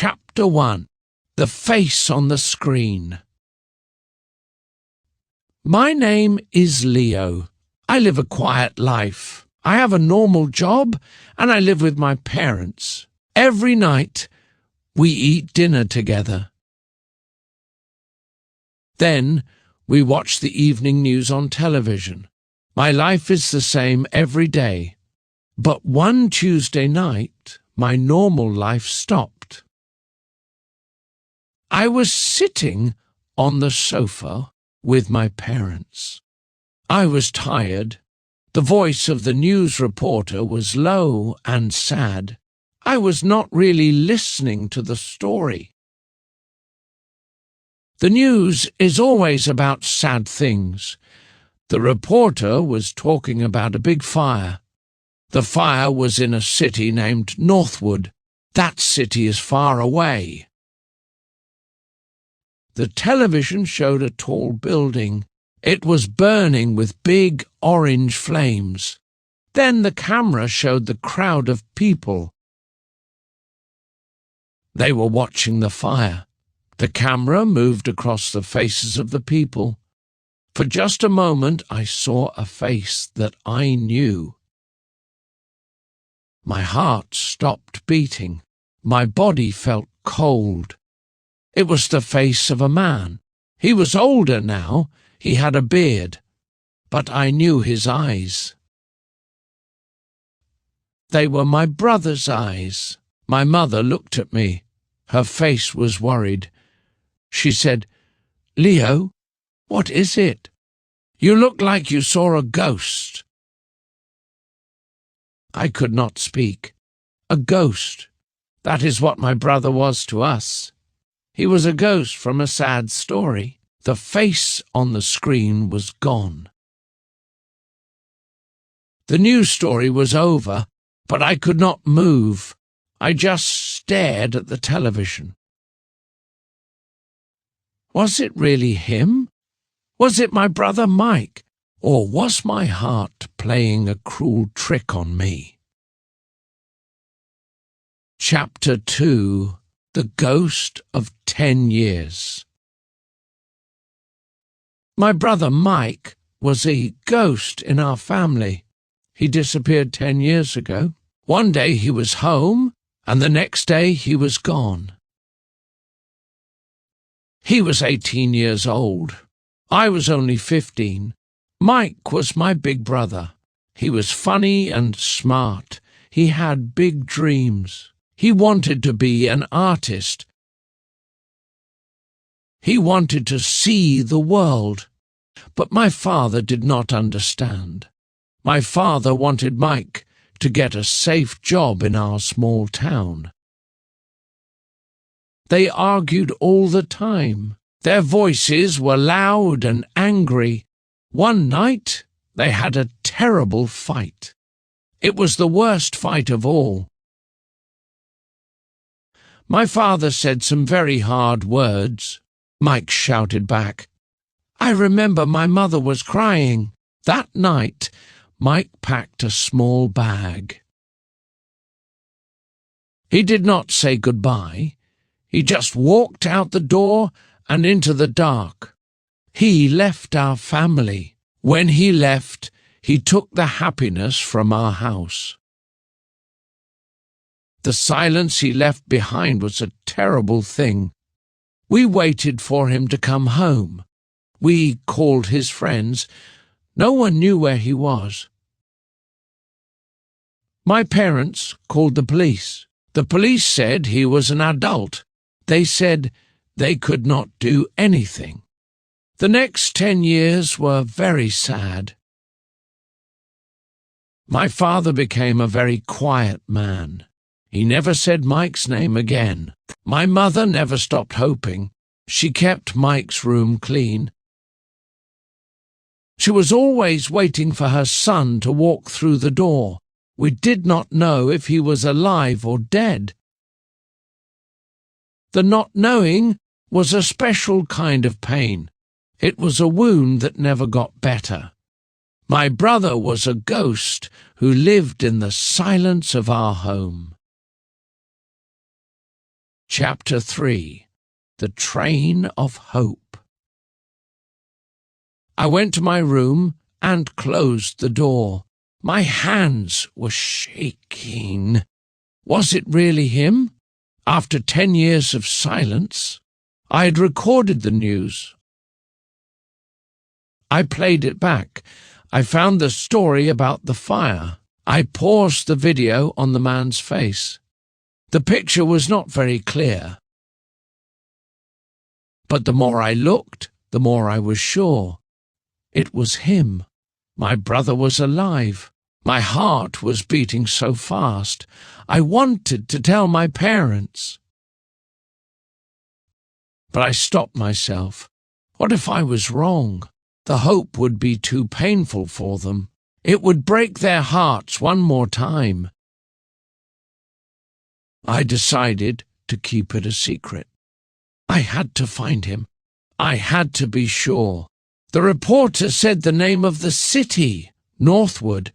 Chapter 1. The Face on the Screen. My name is Leo. I live a quiet life. I have a normal job and I live with my parents. Every night we eat dinner together. Then we watch the evening news on television. My life is the same every day. But one Tuesday night, my normal life stopped. I was sitting on the sofa with my parents. I was tired. The voice of the news reporter was low and sad. I was not really listening to the story. The news is always about sad things. The reporter was talking about a big fire. The fire was in a city named Northwood. That city is far away. The television showed a tall building. It was burning with big orange flames. Then the camera showed the crowd of people. They were watching the fire. The camera moved across the faces of the people. For just a moment I saw a face that I knew. My heart stopped beating. My body felt cold. It was the face of a man. He was older now. He had a beard. But I knew his eyes. They were my brother's eyes. My mother looked at me. Her face was worried. She said, "Leo, what is it? You look like you saw a ghost." I could not speak. A ghost. That is what my brother was to us. He was a ghost from a sad story. The face on the screen was gone. The news story was over, but I could not move. I just stared at the television. Was it really him? Was it my brother Mike? Or was my heart playing a cruel trick on me? Chapter 2. The Ghost of 10 Years. My brother Mike was a ghost in our family. He disappeared 10 years ago. One day he was home, and the next day he was gone. He was 18 years old. I was only 15. Mike was my big brother. He was funny and smart. He had big dreams. He wanted to be an artist. He wanted to see the world. But my father did not understand. My father wanted Mike to get a safe job in our small town. They argued all the time. Their voices were loud and angry. One night they had a terrible fight. It was the worst fight of all. My father said some very hard words. Mike shouted back, "I remember my mother was crying." That night, Mike packed a small bag. He did not say goodbye. He just walked out the door and into the dark. He left our family. When he left, he took the happiness from our house. The silence he left behind was a terrible thing. We waited for him to come home. We called his friends. No one knew where he was. My parents called the police. The police said he was an adult. They said they could not do anything. The next 10 years were very sad. My father became a very quiet man. He never said Mike's name again. My mother never stopped hoping. She kept Mike's room clean. She was always waiting for her son to walk through the door. We did not know if he was alive or dead. The not knowing was a special kind of pain. It was a wound that never got better. My brother was a ghost who lived in the silence of our home. Chapter 3. The Train of Hope. I went to my room and closed the door. My hands were shaking. Was it really him? After 10 years of silence, I had recorded the news. I played it back. I found the story about the fire. I paused the video on the man's face. The picture was not very clear. But the more I looked, the more I was sure. It was him. My brother was alive. My heart was beating so fast. I wanted to tell my parents. But I stopped myself. What if I was wrong? The hope would be too painful for them. It would break their hearts one more time. I decided to keep it a secret. I had to find him. I had to be sure. The reporter said the name of the city, Northwood.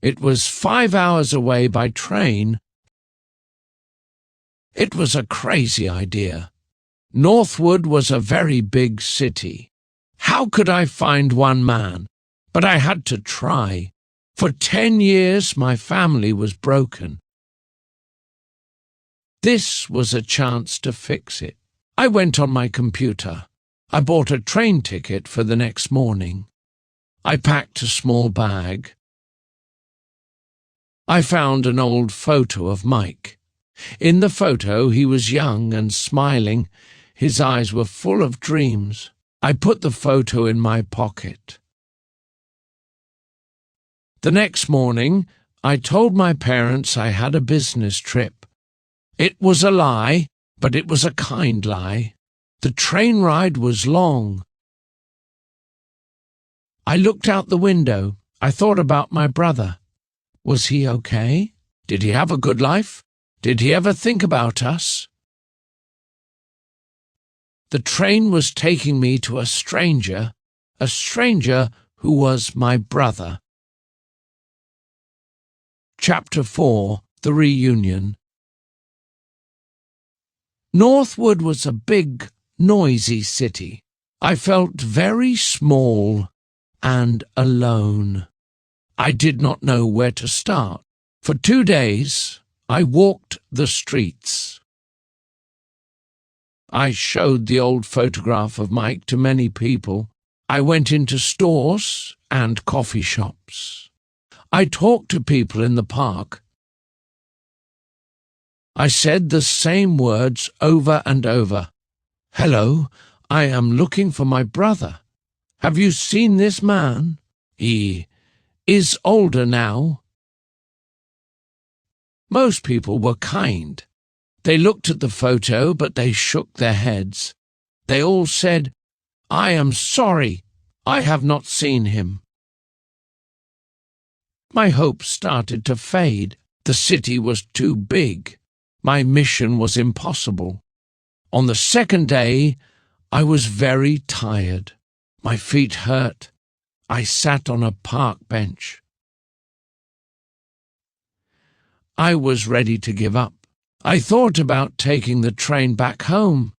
It was 5 hours away by train. It was a crazy idea. Northwood was a very big city. How could I find one man? But I had to try. For 10 years my family was broken. This was a chance to fix it. I went on my computer. I bought a train ticket for the next morning. I packed a small bag. I found an old photo of Mike. In the photo he was young and smiling. His eyes were full of dreams. I put the photo in my pocket. The next morning, I told my parents I had a business trip. It was a lie, but it was a kind lie. The train ride was long. I looked out the window. I thought about my brother. Was he okay? Did he have a good life? Did he ever think about us? The train was taking me to a stranger who was my brother. Chapter 4. The Reunion. Northwood was a big, noisy city. I felt very small and alone. I did not know where to start. For 2 days, I walked the streets. I showed the old photograph of Mike to many people. I went into stores and coffee shops. I talked to people in the park. I said the same words over and over. "Hello, I am looking for my brother. Have you seen this man? He is older now." Most people were kind. They looked at the photo, but they shook their heads. They all said, "I am sorry, I have not seen him." My hope started to fade. The city was too big. My mission was impossible. On the second day, I was very tired. My feet hurt. I sat on a park bench. I was ready to give up. I thought about taking the train back home.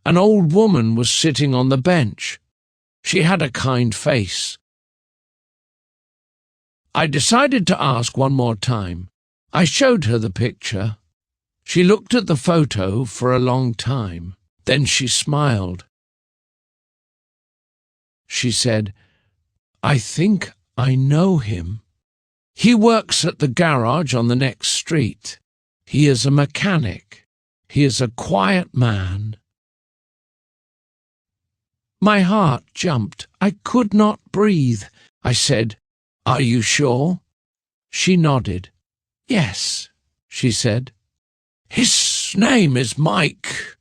An old woman was sitting on the bench. She had a kind face. I decided to ask one more time. I showed her the picture. She looked at the photo for a long time. Then she smiled. She said, "I think I know him. He works at the garage on the next street. He is a mechanic. He is a quiet man." My heart jumped. I could not breathe. I said, "Are you sure?" She nodded. "Yes," she said. "His name is Mike."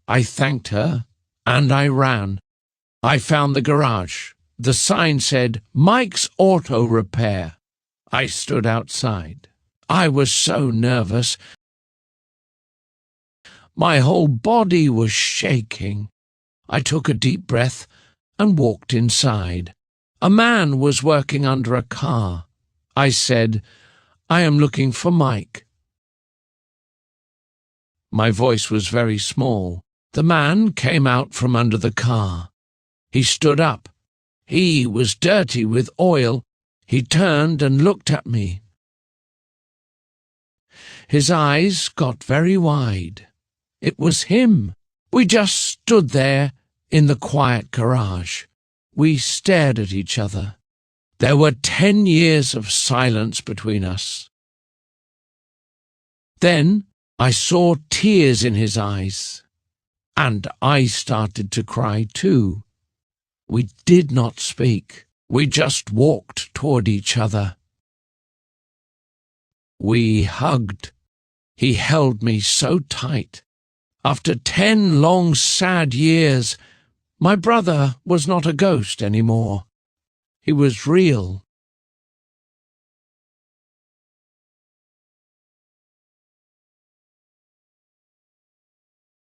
I thanked her, and I ran. I found the garage. The sign said, "Mike's Auto Repair." I stood outside. I was so nervous. My whole body was shaking. I took a deep breath and walked inside. A man was working under a car. I said, "I am looking for Mike." My voice was very small. The man came out from under the car. He stood up. He was dirty with oil. He turned and looked at me. His eyes got very wide. It was him. We just stood there in the quiet garage. We stared at each other. There were 10 years of silence between us. Then I saw tears in his eyes, and I started to cry too. We did not speak. We just walked toward each other. We hugged. He held me so tight. After 10 long, sad years, my brother was not a ghost anymore. He was real.